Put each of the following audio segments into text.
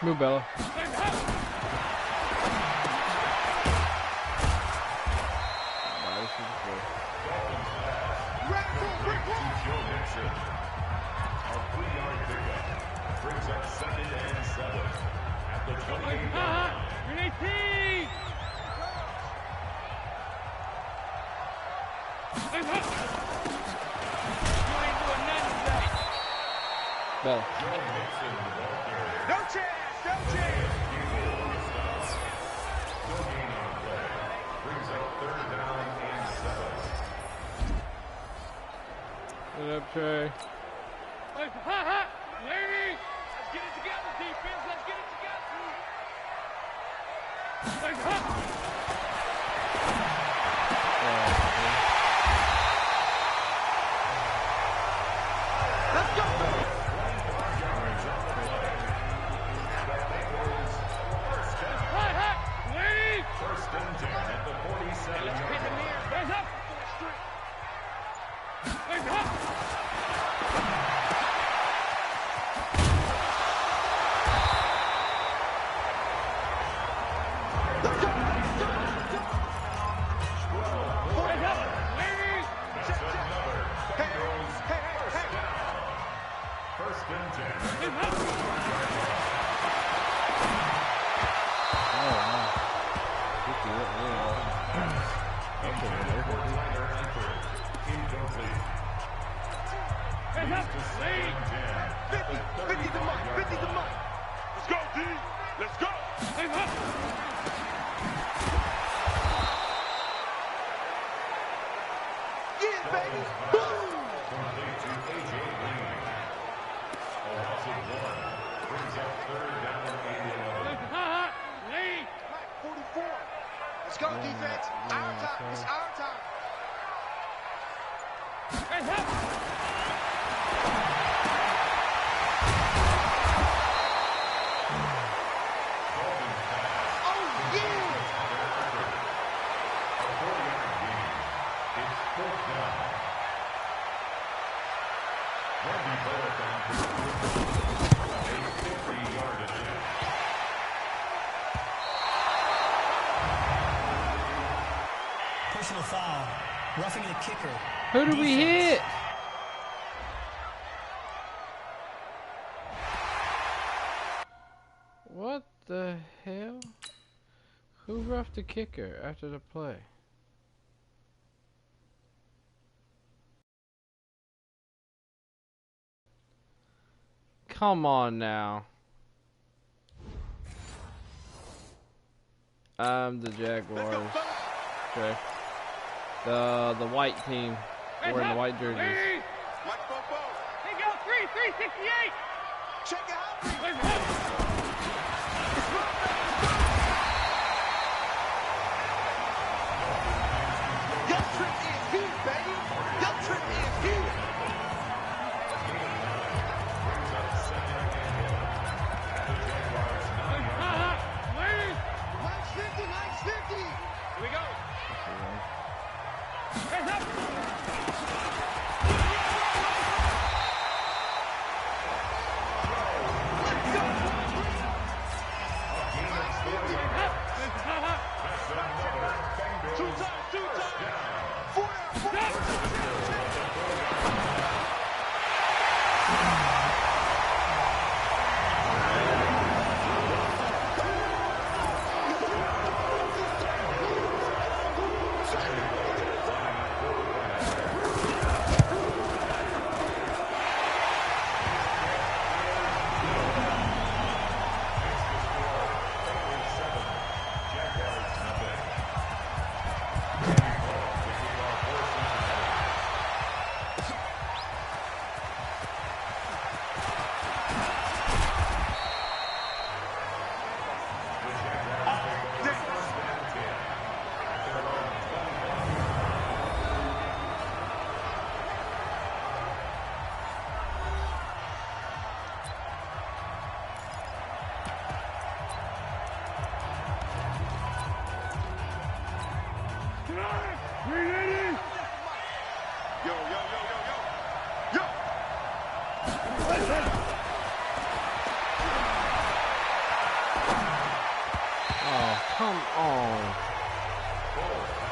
Move, Bella. Brings up 2nd and 7 at the 28 line. Bella. No chance, no chance. No gain on play. Brings up 3rd down and 7. Good up, Trey. Lady, let's get it together, defense. Let's get it together. Let's go. 25 yards on the play. That was first and 10 at the 47-yard line. First and 10. Incomplete. 50 to Mike, 50 to Mike. Let's go, D. Let's go. Yeah, baby. Boom. Complete to A.J. Green. A loss of 1. Brings up 3rd down and 11. 44. Let's go, defense. Our time. It's our time. Personal foul. Roughing the kicker. Who do we hit? What the hell? Who roughed the kicker after the play? Come on now. The Jaguars. Okay. The white team wearing the white jerseys. Mike Bobo. He go 368. Check it out. Your trip is here, baby. Your trip is here. Brings up 2nd and 1. At the Jaguars 9-yard line. Nice 50, nice 50. Here we go. Hands up.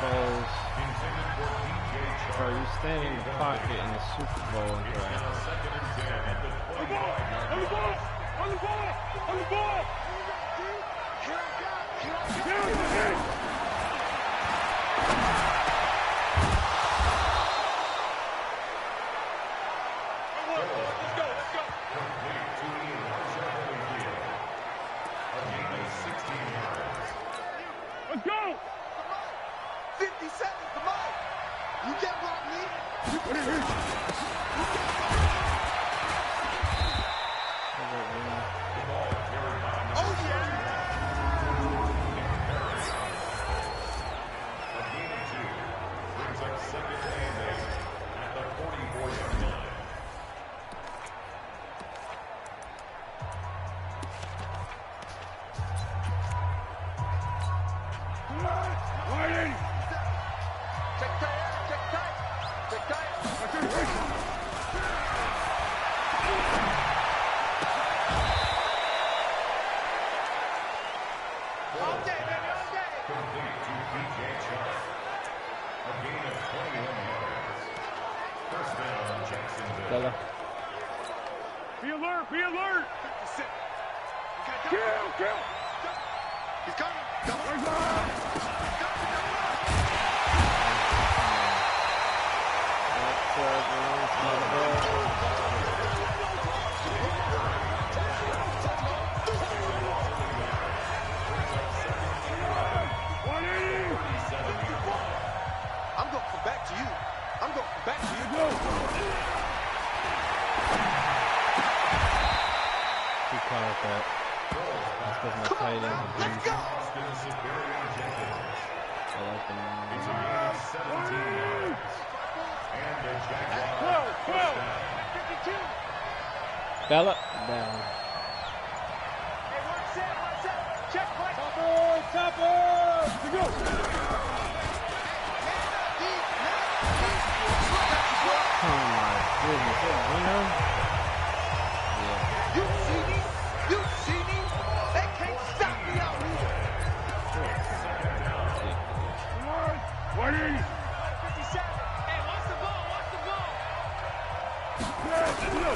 Bowls. Bro, you stand in the pocket in the Super Bowl and On the second and 10 at the 25-yard line. On the ball! Complete to Elijah Holyfield. A gain of 16 yards. Let's go! 50 seconds, come on! You get what I mean? The ball carried by Oh, yeah! a gain of 2. Brings up second and 8 at the 44-yard line. Check tight, check tight, check tight. All day, baby, all day. Complete to P.J. Chuck. A gain of 21 yards. First down, Jacksonville. Bella. Be alert! Be alert! 56. Kill! He's coming. I'm going to come back to you. I'm going to come back to you. He caught that. That's because my tight end is Let's go. Austin Siberian Jenkins. I like the It's a gain of 17 yards. And the Jaguars first down. 52! Bella down. Hey, one set! Check play! Topper! To go! Oh my goodness, that winner? Yeah. You see me? You see me? They can't stop me out here. Come on! 180! 57! Hey, watch the ball! Bella.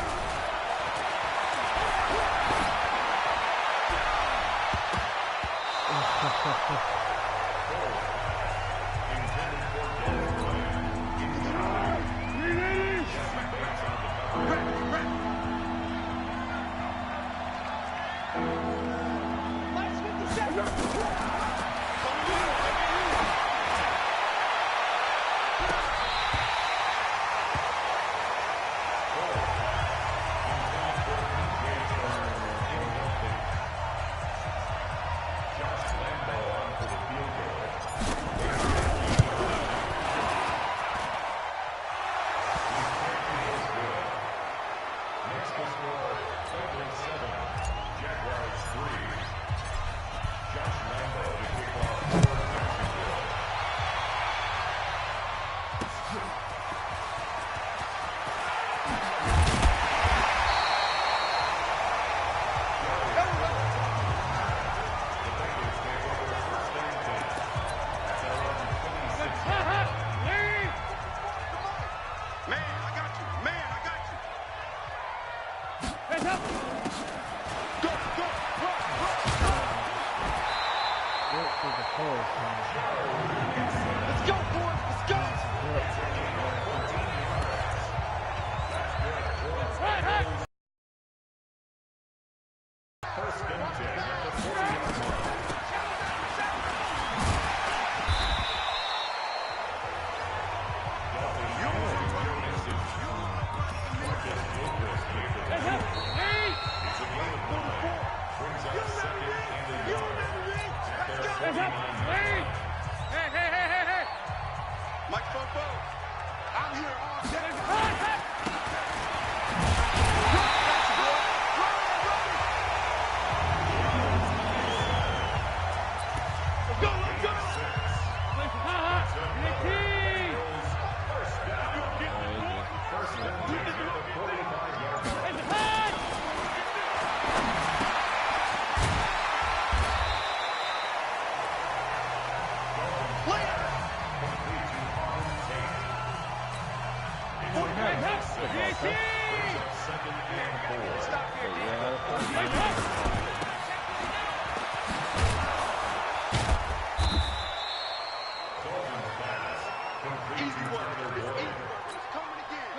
easy work. It's easy work. It's coming again.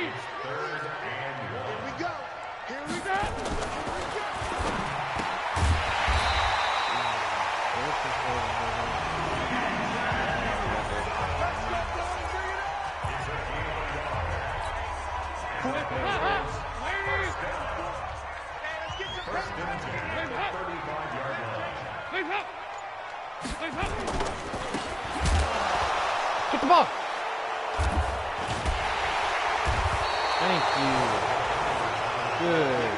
It's third and one. Here we go. Here we go. Here we go. Let's go, boys. Bring it up. It's a game on yard. Hey, let's get some First and 10 at the 35-yard line. Get the ball. Thank you. Good.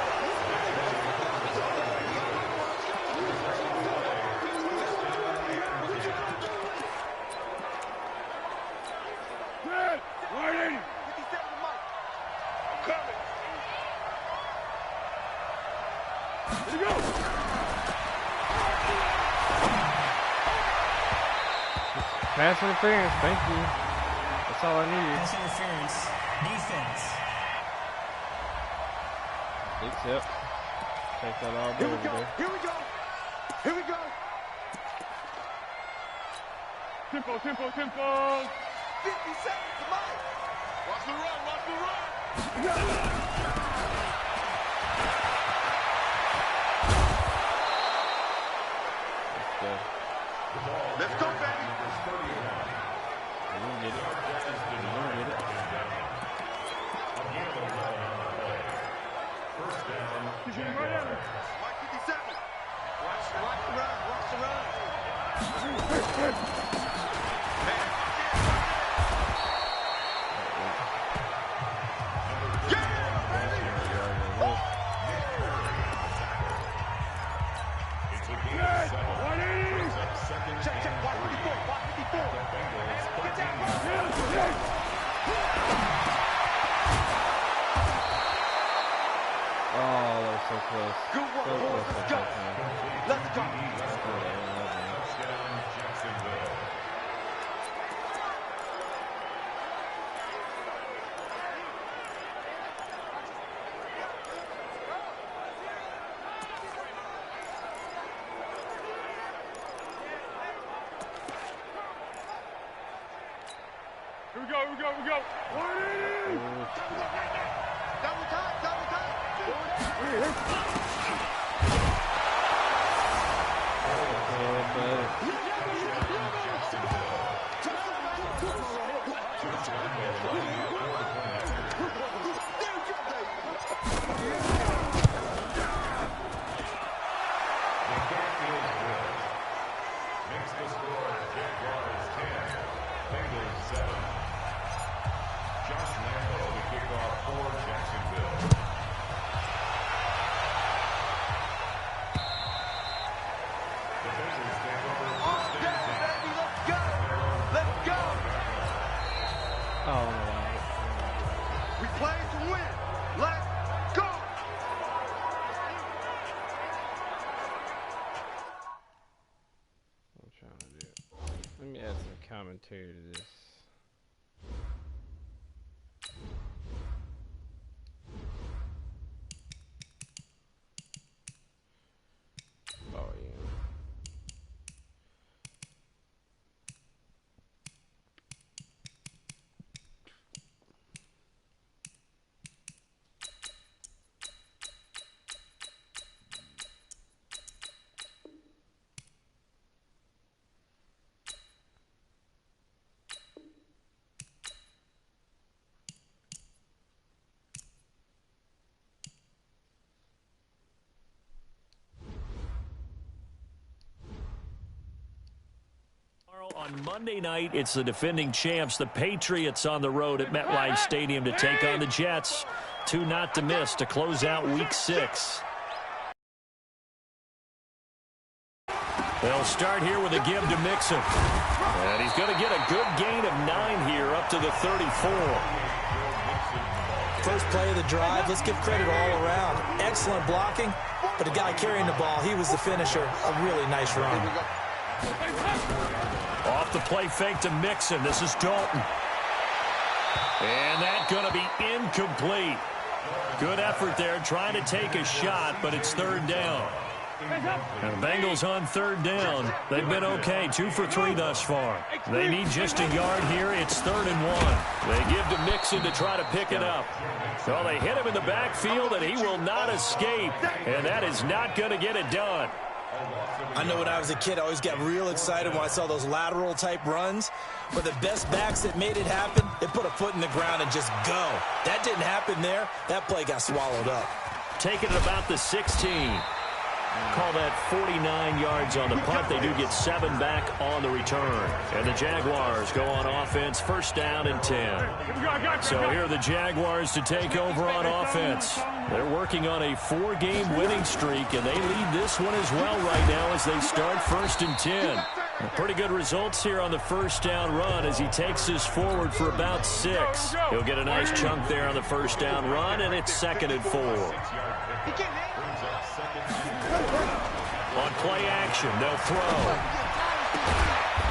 Pass interference, thank you. That's all I needed. Pass interference. Defense. Except, take that all day Here we over go. there. Here we go. Here we go. Tempo. 50 seconds to mine. Watch the run. Watch the run. Let's go. Let's go, baby. You can get it. You can get it. First down, Watch 57. Watch the run. Watch the run. Man, it's a game of 7. Brings up second check. and Watch 3. 54. Watch 54. The Bengals Get 13 that ball. Oh, that was so close. Good work, So boys. close. Let's go. Let's go. touchdown, Jacksonville. Here we go. Double time. Yeah, buddy. Makes the score Jaguars 10, Bengals 7. Josh Lambo to kick off for Jacksonville. The Bengals take over first and 10. Baby, let's go. Let's go. Oh, no. We play to win. Let's go. I'm trying to do it. Let me add some commentary to this. Oh, yeah. On Monday night, it's the defending champs, the Patriots, on the road at MetLife Stadium to take on the Jets. 2 not to miss to close out Week 6. They'll start here with a give to Mixon. And he's going to get a good gain of 9 here up to the 34. First play of the drive, let's give credit all around. Excellent blocking, but the guy carrying the ball, he was the finisher. A really nice run. Off the play fake to Mixon. This is Dalton. And that's going to be incomplete. Good effort there trying to take a shot, but it's third down. And the Bengals on third down. They've been okay, 2 for 3 thus far. They need just a yard here. It's 3rd and 1. They give to Mixon to try to pick it up. So they hit him in the backfield, and he will not escape. And that is not going to get it done. I know when I was a kid, I always got real excited when I saw those lateral-type runs. But the best backs that made it happen, they put a foot in the ground and just go. That didn't happen there. That play got swallowed up. Taking it about the 16. Call that 49 yards on the punt. They do get 7 back on the return. And the Jaguars go on offense, 1st down and 10. So here are the Jaguars to take over on offense. They're working on a 4-game winning streak, and they lead this one as well right now as they start 1st and 10. Pretty good results here on the 1st down run as he takes this forward for about 6. He'll get a nice chunk there on the 1st down run, and it's 2nd and 4. On play action, they'll throw.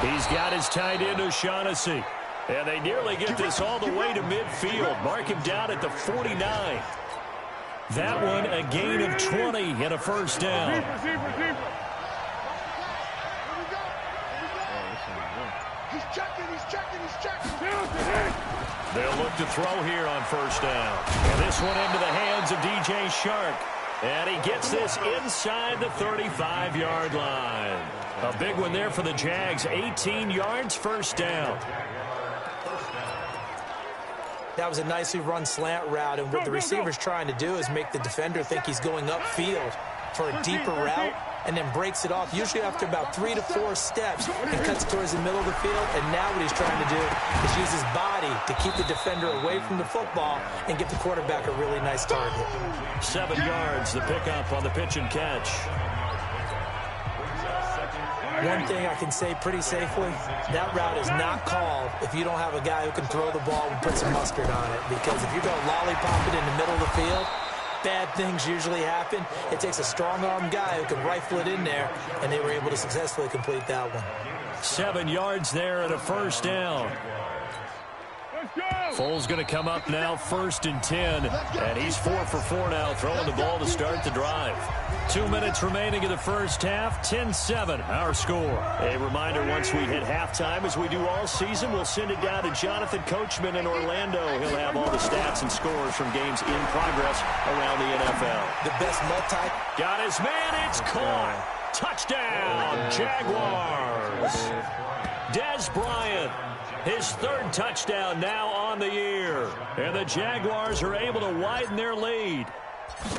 He's got his tight end, O'Shaughnessy. And they nearly get this all the way to midfield. Mark him down at the 49. That one a gain of 20 and a 1st down. He's checking. They'll look to throw here on 1st down. And this one into the hands of DJ Shark. And he gets this inside the 35-yard line. A big one there for the Jags. 18 yards, 1st down. That was a nicely run slant route, and what the receiver's trying to do is make the defender think he's going upfield for a deeper route and then breaks it off, usually after about 3 to 4 steps, and cuts towards the middle of the field. And now what he's trying to do is use his body to keep the defender away from the football and get the quarterback a really nice target. 7 yards, the pickup on the pitch and catch. One thing I can say pretty safely, that route is not called if you don't have a guy who can throw the ball and put some mustard on it. Because if you go lollipop it in the middle of the field, bad things usually happen. It takes a strong-arm guy who can rifle it in there, and they were able to successfully complete that one. 7 yards there and a 1st down. Foles going to come up now, 1st and 10, and he's 4 for 4 now, throwing the ball to start the drive. 2 minutes remaining in the 1st half, 10-7, our score. A reminder, once we hit halftime, as we do all season, we'll send it down to Jonathan Coachman in Orlando. He'll have all the stats and scores from games in progress around the NFL. The best multi. Got his man, it's caught. Touchdown, Jaguars. Dez Bryant. His 3rd touchdown now on the year. And the Jaguars are able to widen their lead.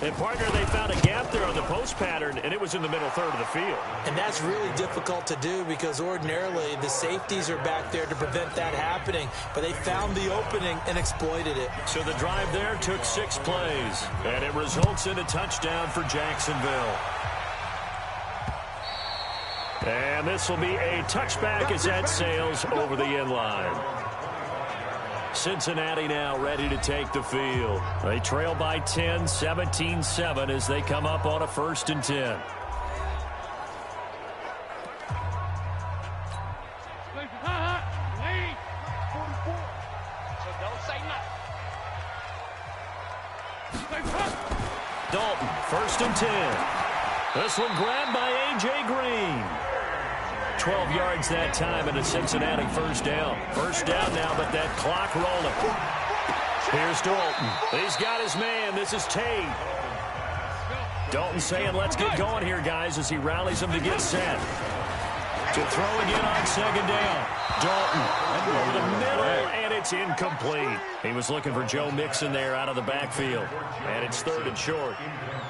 And, partner, they found a gap there on the post pattern, and it was in the middle 3rd of the field. And that's really difficult to do because ordinarily the safeties are back there to prevent that happening. But they found the opening and exploited it. So the drive there took 6 plays, and it results in a touchdown for Jacksonville. And this will be a touchback as that sails over the end line. Cincinnati now ready to take the field. They trail by 10, 17-7 as they come up on a 1st and 10. Dalton, 1st and 10. This one grabbed by A.J. Green. 12 yards that time and a Cincinnati 1st down. 1st down now, but that clock rolling. Here's Dalton. He's got his man. This is Tate. Dalton saying, let's get going here, guys, as he rallies them to get set. To throw again on 2nd down. Dalton over the middle, and it's incomplete. He was looking for Joe Mixon there out of the backfield. And it's 3rd and short.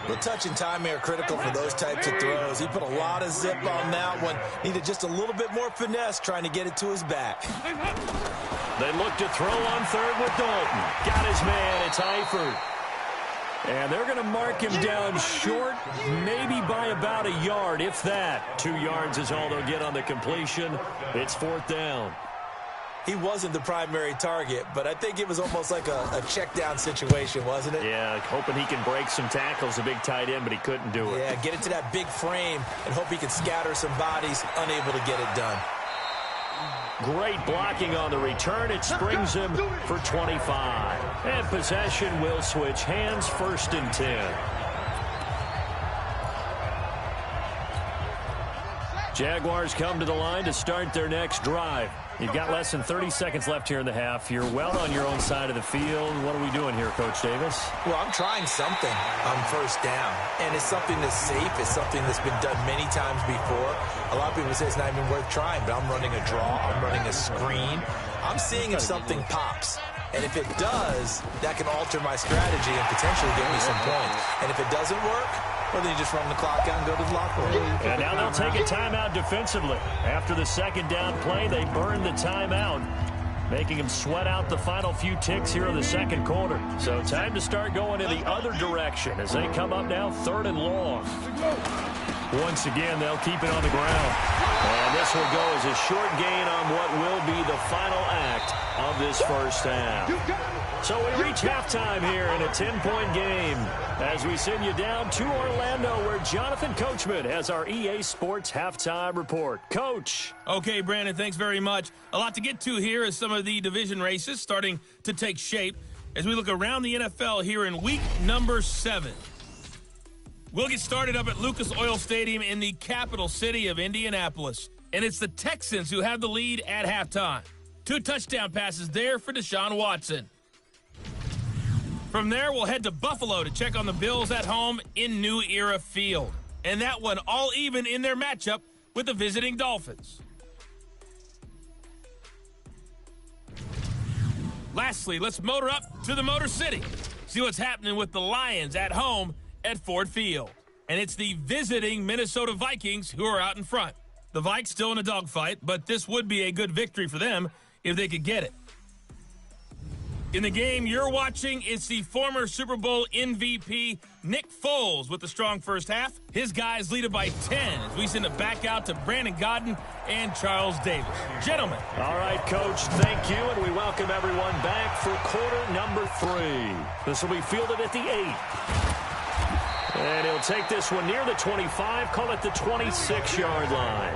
The touch and time are critical for those types of throws. He put a lot of zip on that one. Needed just a little bit more finesse trying to get it to his back. They look to throw on 3rd with Dalton. Got his man. It's Eifert. And they're going to mark him down short, maybe by about a yard, if that. 2 yards is all they'll get on the completion. It's 4th down. He wasn't the primary target, but I think it was almost like a check down situation, wasn't it? Yeah, hoping he can break some tackles, a big tight end, but he couldn't do it. Yeah, get it to that big frame and hope he can scatter some bodies, unable to get it done. Great blocking on the return. It springs him for 25. And possession will switch hands, 1st and 10. Jaguars come to the line to start their next drive. You've got less than 30 seconds left here in the half. You're well on your own side of the field. What are we doing here, Coach Davis? Well, I'm trying something on first down, and it's something that's safe. It's something that's been done many times before. A lot of people say it's not even worth trying, but I'm running a draw. I'm running a screen. I'm seeing if something pops. And if it does, that can alter my strategy and potentially get me some points. And if it doesn't work, well, then you just run the clock out and go to the locker room. And now they'll take a timeout defensively. After the second down play, they burn the timeout, making them sweat out the final few ticks here in the second quarter. So time to start going in the other direction as they come up now 3rd and long. Once again, they'll keep it on the ground. And this will go as a short gain on what will be the final act of this first half. So we reach halftime here in a 10-point game as we send you down to Orlando where Jonathan Coachman has our EA Sports Halftime Report. Coach. Okay, Brandon, thanks very much. A lot to get to here as some of the division races starting to take shape as we look around the NFL here in week number 7. We'll get started up at Lucas Oil Stadium in the capital city of Indianapolis. And it's the Texans who have the lead at halftime. 2 touchdown passes there for Deshaun Watson. From there, we'll head to Buffalo to check on the Bills at home in New Era Field. And that one all even in their matchup with the visiting Dolphins. Lastly, let's motor up to the Motor City. See what's happening with the Lions at home at Ford Field. And it's the visiting Minnesota Vikings who are out in front. The Vikes still in a dogfight, but this would be a good victory for them if they could get it. In the game you're watching, it's the former Super Bowl MVP Nick Foles with the strong first half. His guys lead it by 10 as we send it back out to Brandon Godden and Charles Davis. Gentlemen. All right, Coach, thank you, and we welcome everyone back for quarter number 3. This will be fielded at the 8. And he'll take this one near the 25, call it the 26-yard line.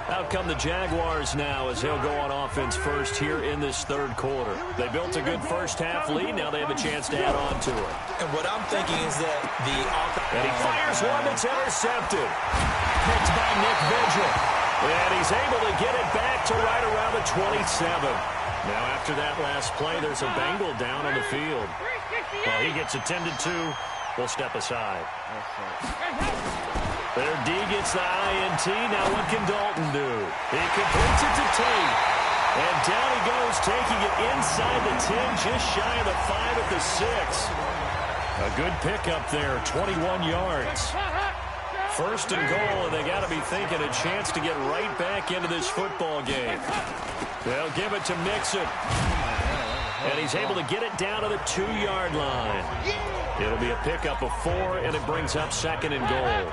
Out come the Jaguars now as they'll go on offense first here in this third quarter. They built a good first half lead. Now they have a chance to add on to it. And what I'm thinking is that And he fires one that's intercepted. Picked by Nick Vigil. And he's able to get it back to right around the 27. Now after that last play, there's a Bengal down on the field. While he gets attended to, we'll step aside. Their D gets the INT. Now what can Dalton do? He completes it to Tate. And down he goes, taking it inside the 10, just shy of the 5 at the 6. A good pickup there, 21 yards. First and goal, and they got to be thinking a chance to get right back into this football game. They'll give it to Mixon. And he's able to get it down to the 2-yard line. It'll be a pickup of 4, and it brings up 2nd and goal.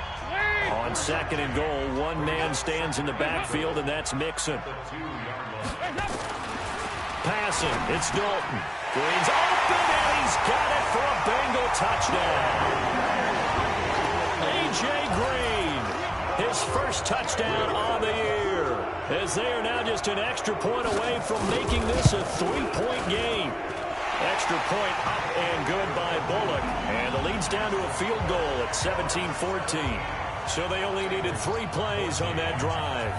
On 2nd and goal, one man stands in the backfield, and that's Mixon. Passing, it's Dalton. Green's open, and he's got it for a Bengal touchdown. A.J. Green, his first touchdown on the year, as they are now just an extra point away from making this a 3-point game. Extra point up and good by Bullock, and the lead's down to a field goal at 17-14. So they only needed 3 plays on that drive,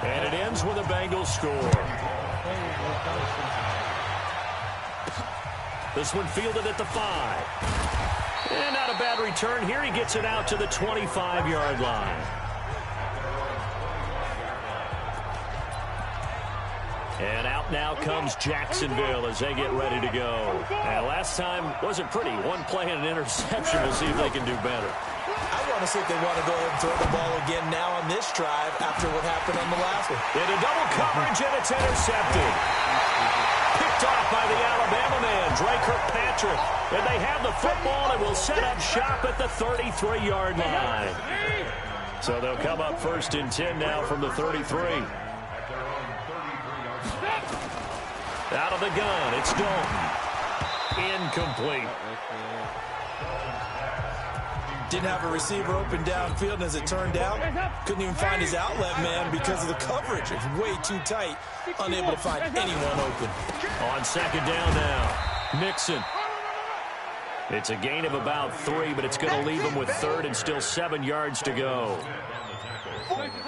and it ends with a Bengals score. This one fielded at the 5. And not a bad return here. He gets it out to the 25-yard line. And out now comes Jacksonville as they get ready to go. And last time wasn't pretty. 1 play and an interception. We'll see if they can do better. I want to see if they want to go ahead and throw the ball again now on this drive after what happened on the last one. Into double coverage, and it's intercepted. Picked off by the Alabama man, Dre Kirkpatrick. And they have the football and will set up shop at the 33-yard line. So they'll come up 1st and 10 now from the 33. Out of the gun, it's Dalton. Incomplete. Didn't have a receiver open downfield, and as it turned out, couldn't even find his outlet man because of the coverage. It's way too tight, unable to find anyone open. On 2nd down now, Mixon. It's a gain of about 3, but it's going to leave them with third and still 7 yards to go.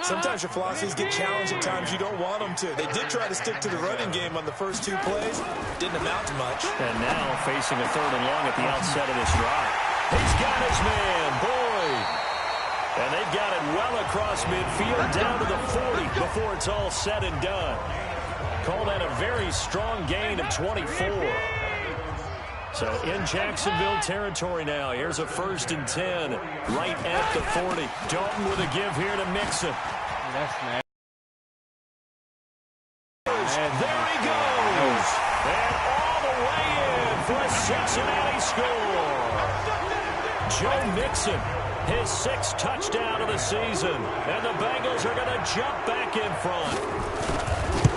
Sometimes your philosophies get challenged at times you don't want them to. They did try to stick to the running game on the first 2 plays. Didn't amount to much. And now facing a 3rd and long at the outset of this drive. He's got his man, Boyd. And they've got it well across midfield down to the 40 before it's all said and done. Call that a very strong gain of 24. So in Jacksonville territory now. Here's a 1st and 10 right at the 40. Dalton with a give here to Mixon. That's nice. There he goes. And all the way in for a Cincinnati score. Joe Mixon, his 6th touchdown of the season. And the Bengals are going to jump back in front.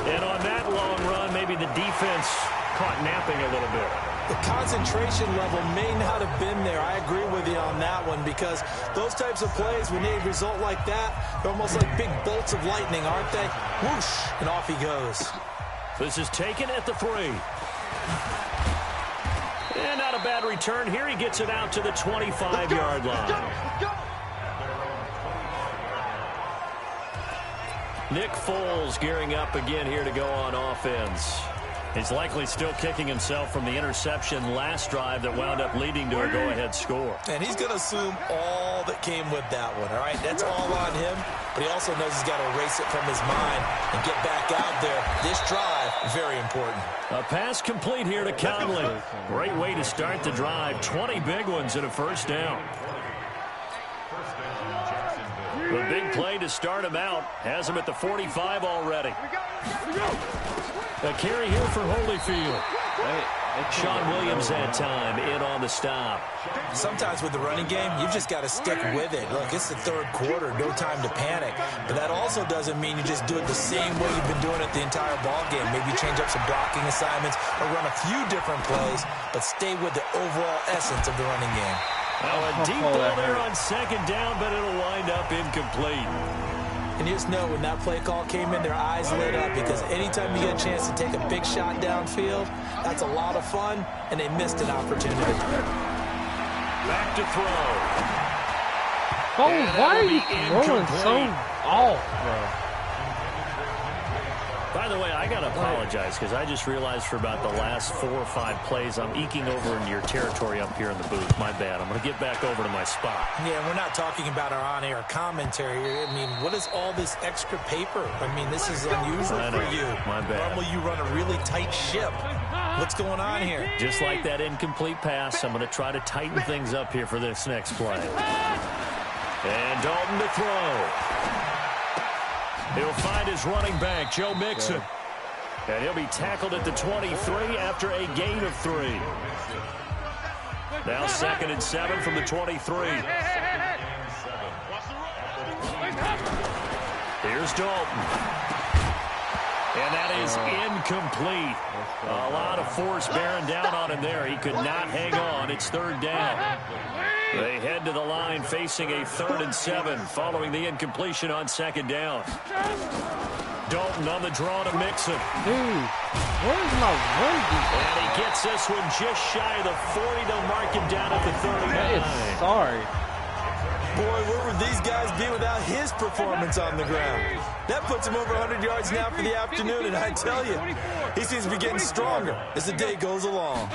And on that long run, maybe the defense caught napping a little bit. The concentration level may not have been there. I agree with you on that one because those types of plays, when they result like that, they're almost like big bolts of lightning, aren't they? Whoosh, and off he goes. This is taken at the 3. And not a bad return here. He gets it out to the 25-yard line. Nick Foles gearing up again here to go on offense. He's likely still kicking himself from the interception last drive that wound up leading to a go-ahead score. And he's going to assume all that came with that one, all right? That's all on him, but he also knows he's got to erase it from his mind and get back out there. This drive, very important. A pass complete here to Conley. Great way to start the drive. 20 big ones and a 1st down. The big play to start him out has him at the 45 already. A carry here for Holyfield. Sean Williams that time in on the stop. Sometimes with the running game, you've just got to stick with it. Look, it's the 3rd quarter, no time to panic. But that also doesn't mean you just do it the same way you've been doing it the entire ball game. Maybe change up some blocking assignments or run a few different plays, but stay with the overall essence of the running game. Well, a deep ball there on 2nd down, but it'll wind up incomplete. And you just know when that play call came in, their eyes lit up because anytime you get a chance to take a big shot downfield, that's a lot of fun, and they missed an opportunity. Back to throw. Oh, why are you throwing so off, bro? By the way, I got to apologize because I just realized for about the last 4 or 5 plays, I'm eking over into your territory up here in the booth. My bad. I'm going to get back over to my spot. Yeah, we're not talking about our on-air commentary. I mean, what is all this extra paper? I mean, this is unusual for you. My bad. Normally you run a really tight ship. What's going on here? Just like that incomplete pass, I'm going to try to tighten things up here for this next play. And Dalton to throw. He'll find his running back, Joe Mixon. And he'll be tackled at the 23 after a gain of 3. Now 2nd and 7 from the 23. Here's Dalton. And that is incomplete. A lot of force bearing down on him there. He could not hang on. It's 3rd down. They head to the line facing a 3rd and 7 following the incompletion on 2nd down. Dalton on the draw to Mixon. Dude, where's my run defense? And he gets this one just shy of the 40. They'll mark him down at the 39. That is sorry. Boy, where would these guys be without his performance on the ground? That puts him over 100 yards now for the afternoon, and I tell you, he seems to be getting stronger as the day goes along.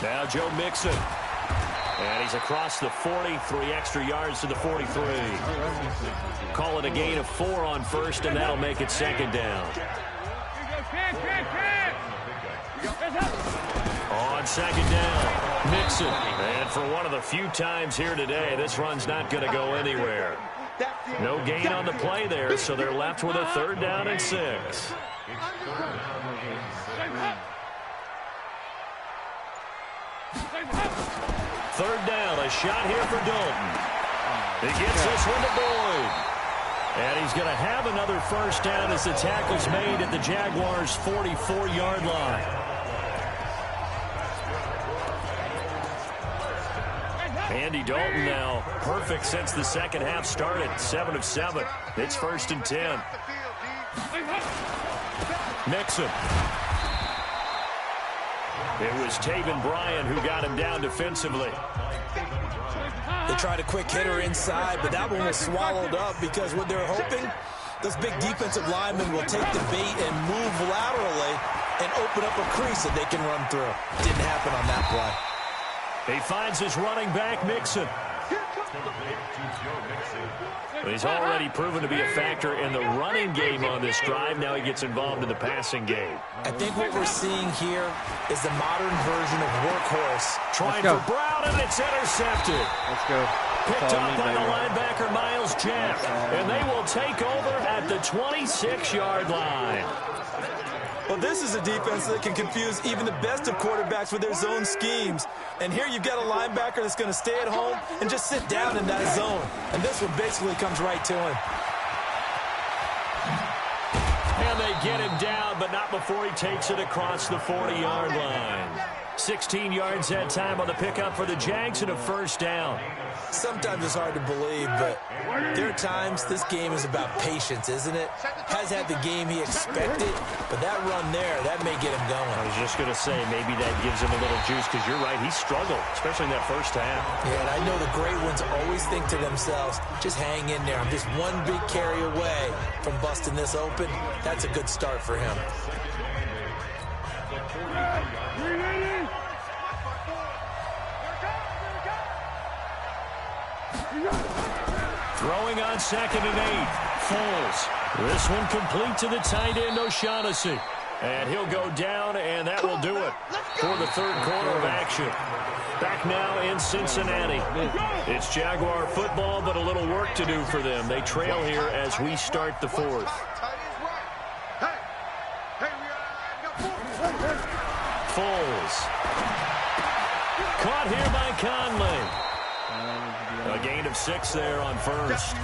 Now Joe Mixon. And he's across the 40, 3 extra yards to the 43. Call it a gain of 4 on 1st, and that'll make it 2nd down. On 2nd down, Mixon. And for one of the few times here today, this run's not going to go anywhere. No gain on the play there, so they're left with a 3rd down and 6. Third down, a shot here for Dalton. He gets this one to Boyd. And he's going to have another 1st down as the tackle's made at the Jaguars' 44-yard line. Andy Dalton now perfect since the 2nd half started. 7 of 7. It's 1st and 10. Mixon. It was Taven Bryan who got him down defensively. They tried a quick hitter inside, but that one was swallowed up because what they're hoping, those big defensive linemen will take the bait and move laterally and open up a crease that they can run through. Didn't happen on that play. He finds his running back, Mixon. He's already proven to be a factor in the running game on this drive. Now he gets involved in the passing game. I think what we're seeing here is the modern version of workhorse. Trying for Brown, and it's intercepted. Let's go. Picked up by the linebacker, Miles Jack. And they will take over at the 26-yard line. Well, this is a defense that can confuse even the best of quarterbacks with their zone schemes. And here you've got a linebacker that's going to stay at home and just sit down in that zone. And this one basically comes right to him. And they get him down, but not before he takes it across the 40-yard line. 16 yards that time on the pickup for the Jags and a first down. Sometimes it's hard to believe, but there are times this game is about patience, isn't it? Has had the game he expected, but that run there, that may get him going. I was just going to say, maybe that gives him a little juice, because you're right, he struggled, especially in that first half. Yeah, and I know the great ones always think to themselves, just hang in there. I'm just one big carry away from busting this open. That's a good start for him. Throwing on 2nd and 8. Foles. This one complete to the tight end, O'Shaughnessy. And he'll go down, and that will do it for the third quarter of action. Back now in Cincinnati. It's Jaguar football, but a little work to do for them. They trail here as we start the fourth. Foles. Caught here by Conley. A gain of 6 there on first.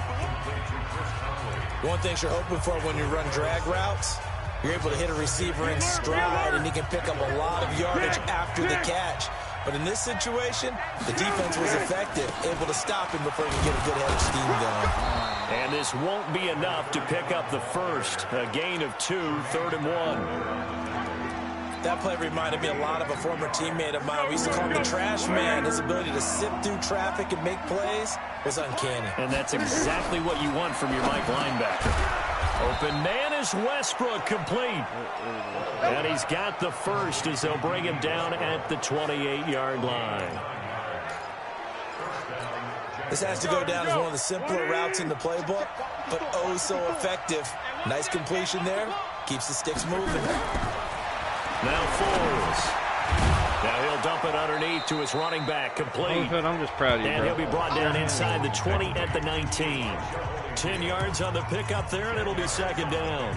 One thing you're hoping for when you run drag routes, you're able to hit a receiver in stride, and he can pick up a lot of yardage after the catch. But in this situation, the defense was effective, able to stop him before he could get a good head of steam going. And this won't be enough to pick up the first. A gain of 2, 3rd and 1. That play reminded me a lot of a former teammate of mine. We used to call him the trash man. His ability to sift through traffic and make plays was uncanny. And that's exactly what you want from your Mike linebacker. Open man is Westbrook, complete. And he's got the first as they'll bring him down at the 28-yard line. This has to go down as one of the simpler routes in the playbook, but oh so effective. Nice completion there. Keeps the sticks moving. Now Foles. Now he'll dump it underneath to his running back, complete. I'm just proud of you, and bro. he'll be brought down inside the 20 at the 19. 10 yards on the pickup there, and it'll be 2nd down.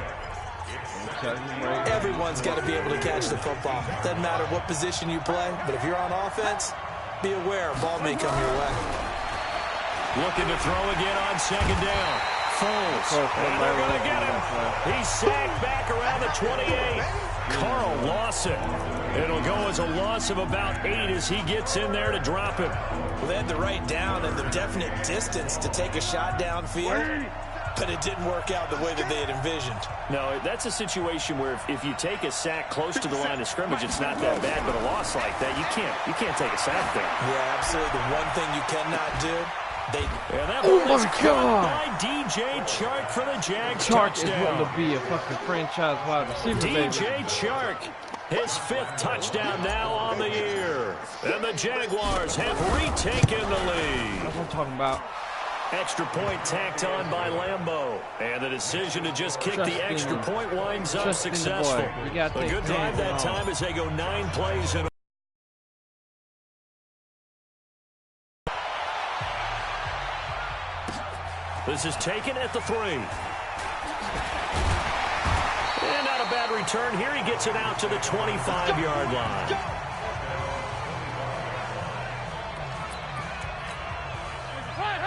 Everyone's got to be able to catch the football. Doesn't matter what position you play, but if you're on offense, be aware a ball may come your way. Looking to throw again on 2nd down. Foles. And they're going to get him. He's sacked back around the 28. Carl Lawson. It'll go as a loss of about 8 as he gets in there to drop him. Well, they had the right down and the definite distance to take a shot downfield, but it didn't work out the way that they had envisioned. No, that's a situation where if you take a sack close to the line of scrimmage, it's not that bad, but a loss like that, you can't take a sack there. Yeah, absolutely. The one thing you cannot do, and that ball is caught by DJ Chark for the Jags touchdown. Chark is going to be a fucking franchise wide receiver, DJ Chark, his 5th touchdown now on the year. And the Jaguars have retaken the lead. That's what I'm talking about. Extra point tacked on by Lambeau. And the decision to just kick the extra point winds up successful. A good drive that time as they go 9 plays in. This is taken at the 3. And not a bad return. Here he gets it out to the 25-yard line.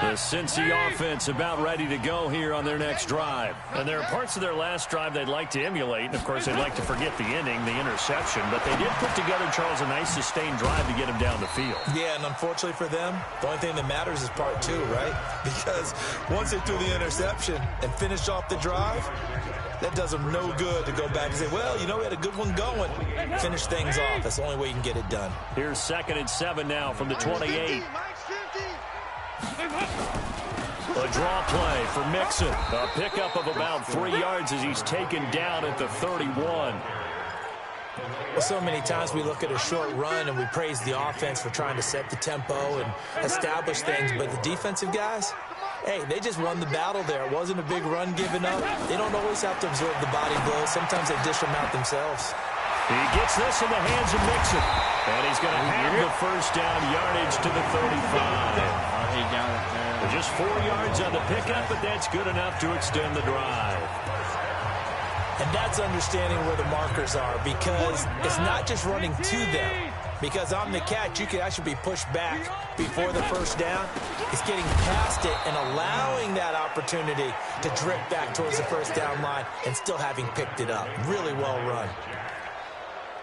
The Cincy offense about ready to go here on their next drive. And there are parts of their last drive they'd like to emulate. And, of course, they'd like to forget the inning, the interception. But they did put together, Charles, a nice sustained drive to get him down the field. Yeah, and unfortunately for them, the only thing that matters is part 2, right? Because once they threw the interception and finished off the drive, that does them no good to go back and say, well, you know, we had a good one going. Finish things off. That's the only way you can get it done. Here's 2nd and 7 now from the 28. A draw play for Mixon. A pickup of about 3 yards as he's taken down at the 31. Well, so many times we look at a short run and we praise the offense for trying to set the tempo and establish things, but the defensive guys, hey, they just won the battle there. It wasn't a big run given up. They don't always have to absorb the body blows. Sometimes they dish them out themselves. He gets this in the hands of Mixon, and he's going to have the first down yardage to the 35. He got it there. Just 4 yards on the pickup, but that's good enough to extend the drive. And that's understanding where the markers are, because it's not just running to them. Because on the catch, you could actually be pushed back before the first down. It's getting past it and allowing that opportunity to drip back towards the first down line and still having picked it up. Really well run.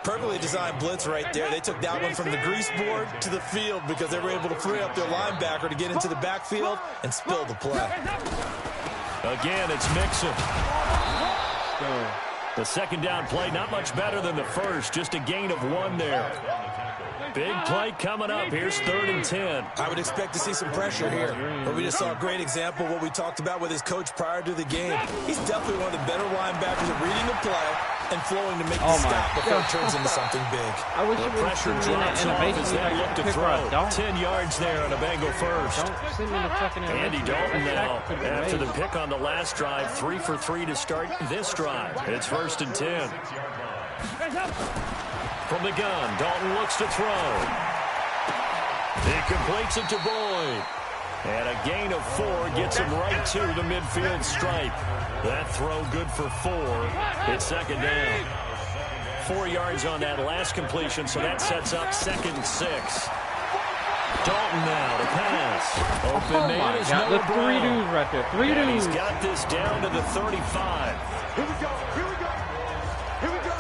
Perfectly designed blitz right there. They took that one from the grease board to the field because they were able to free up their linebacker to get into the backfield and spill the play. Again, it's Mixon. The second down play, not much better than the first, just a gain of 1 there. Big play coming up. Here's 3rd and 10. I would expect to see some pressure here. But we just saw a great example of what we talked about with his coach prior to the game. He's definitely one of the better linebackers at reading the play and flowing to make the stop before it turns into something big. I wish The pressure drops off as they look to throw. 10 yards there on a Bengal first. Don't send me the second and Andy Dalton now, after the pick on the last drive, 3 for 3 to start this drive. It's 1st and 10. From the gun, Dalton looks to throw. He completes it to Boyd. And a gain of 4 gets him right to the midfield stripe. That throw good for 4. It's 2nd down. 4 yards on that last completion, so that sets up 2nd and 6. Dalton now to pass. Open man is Noah Brown. 3 dudes right there. 3 dudes. He's got this down to the 35. Here we go. Here we go. Here we go.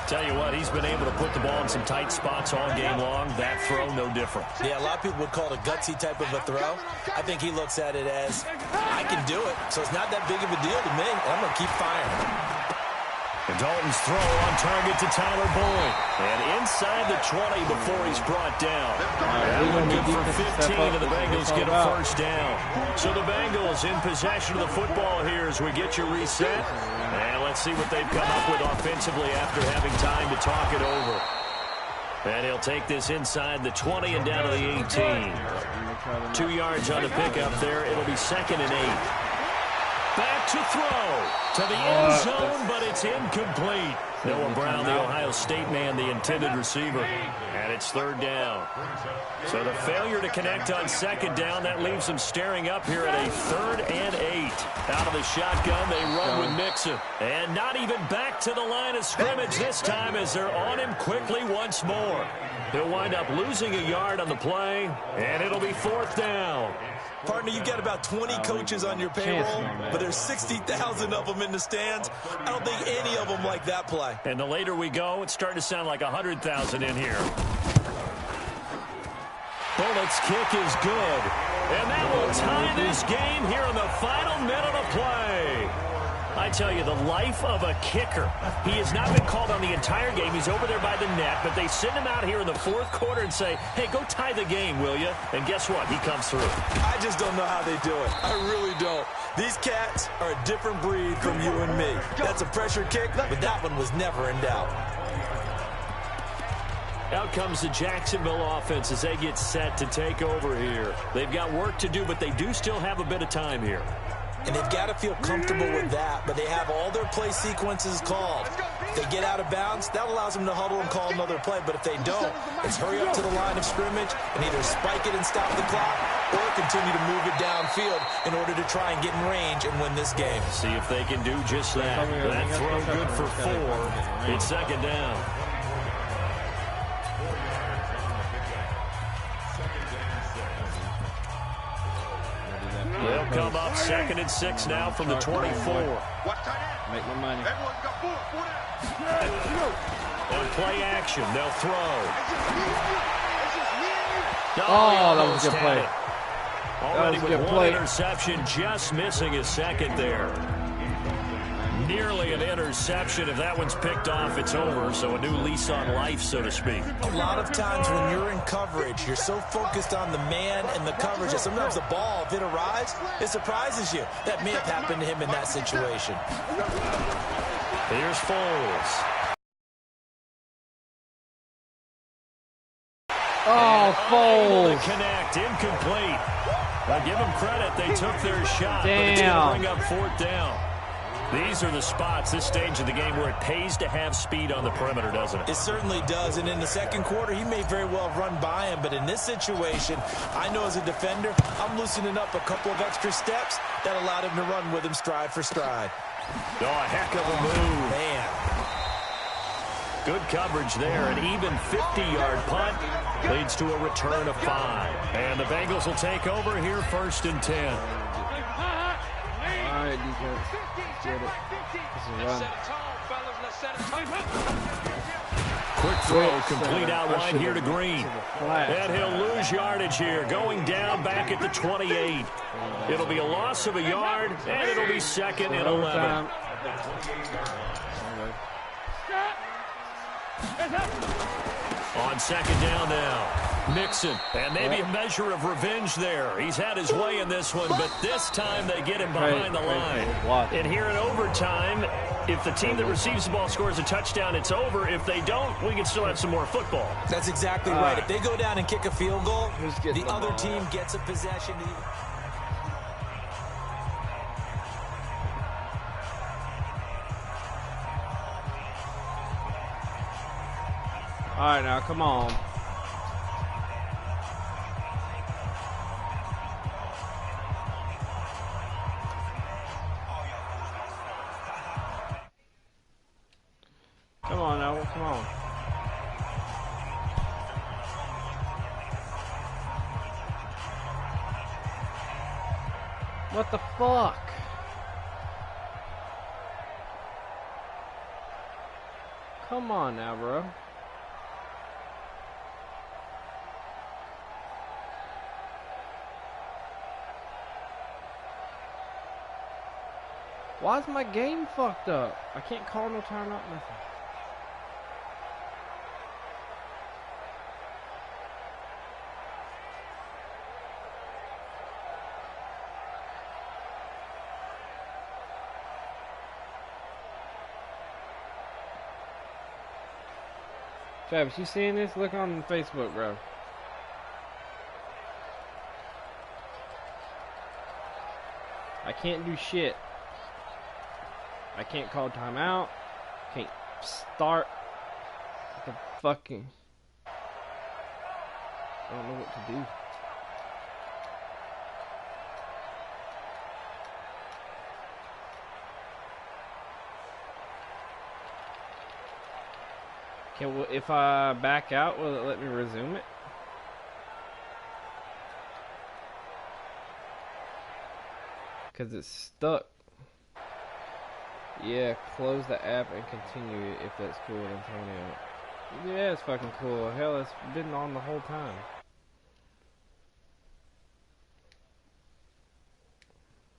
Tell you what, he's been able to put the ball in some tight spots all game long. That throw, no different. Yeah, a lot of people would call it a gutsy type of a throw. I think he looks at it as, I can do it, so it's not that big of a deal to me. I'm going to keep firing. And Dalton's throw on target to Tyler Boyd. And inside the 20 before he's brought down. That one good for 15, and the Bengals get a first down. So the Bengals in possession of the football here as we get you reset. And let's see what they've come up with offensively after having time to talk it over. And he'll take this inside the 20 and down to the 18. 2 yards on the pickup there. It'll be 2nd and 8. Back to throw to the end zone, but it's incomplete. Noah Brown, the Ohio State man, the intended receiver. And it's 3rd down. So the failure to connect on 2nd down, that leaves them staring up here at a 3rd and 8. Out of the shotgun, they run with Mixon. And not even back to the line of scrimmage this time as they're on him quickly once more. He'll wind up losing a yard on the play, and it'll be 4th down. Partner, you've got about 20 coaches on your payroll, but there's 60,000 of them in the stands. I don't think any of them like that play. And the later we go, it's starting to sound like 100,000 in here. Bullock's kick is good. And that will tie this game here in the final minute of play. I tell you, the life of a kicker. He has not been called on the entire game. He's over there by the net, but they send him out here in the 4th quarter and say, hey, go tie the game, will you? And guess what? He comes through. I just don't know how they do it. I really don't. These cats are a different breed from you and me. That's a pressure kick, but that one was never in doubt. Out comes the Jacksonville offense as they get set to take over here. They've got work to do, but they do still have a bit of time here. And they've got to feel comfortable with that, but they have all their play sequences called. If they get out of bounds, that allows them to huddle and call another play, but if they don't, it's hurry up to the line of scrimmage and either spike it and stop the clock or continue to move it downfield in order to try and get in range and win this game. See if they can do just that. That throw good for 4. It's 2nd down. They'll come up 2nd and 6 now from the 24. Make my money. On play action, they'll throw. Oh, that was a good play. Already with one interception, just missing his 2nd there. nearly an interception. If that one's picked off, it's over. So a new lease on life, so to speak. A lot of times when you're in coverage, you're so focused on the man and the coverage that sometimes the ball, if it arrives, it surprises you. That may have happened to him in that situation. Here's Foles. Oh, Foles. Connect, incomplete. But give them credit, they took their shot. Damn. But it's going to bring up 4th down. These are the spots, this stage of the game, where it pays to have speed on the perimeter, doesn't it? It certainly does, and in the second quarter, he may very well run by him, but in this situation, I know as a defender, I'm loosening up a couple of extra steps that allowed him to run with him stride for stride. Oh, a heck of a move. Man. Good coverage there. An even 50-yard punt leads to a return of 5. And the Bengals will take over here 1st and 10. All right, defense. Get it. This is a run. Quick throw, complete out wide here to Green. And he'll lose yardage here. Going down back at the 28. It'll be a loss of a yard, and it'll be 2nd and 11. On 2nd down now. Mixon, and maybe a measure of revenge there. He's had his way in this one, but this time they get him behind the line. And here in overtime, if the team that receives the ball scores a touchdown, it's over. If they don't, we can still have some more football. That's exactly right. If they go down and kick a field goal, the other team gets a possession. All right, now, come on. Come on now, come on. What the fuck? Come on now, bro. Why is my game fucked up? I can't call no timeout, nothing. Travis, you seeing this? Look on Facebook, bro. I can't do shit. I can't call timeout. Can't start the fucking... I don't know what to do. If I back out, will it let me resume it? Because it's stuck. Yeah, close the app and continue if that's cool, Antonio. Yeah, it's fucking cool. Hell, it's been on the whole time.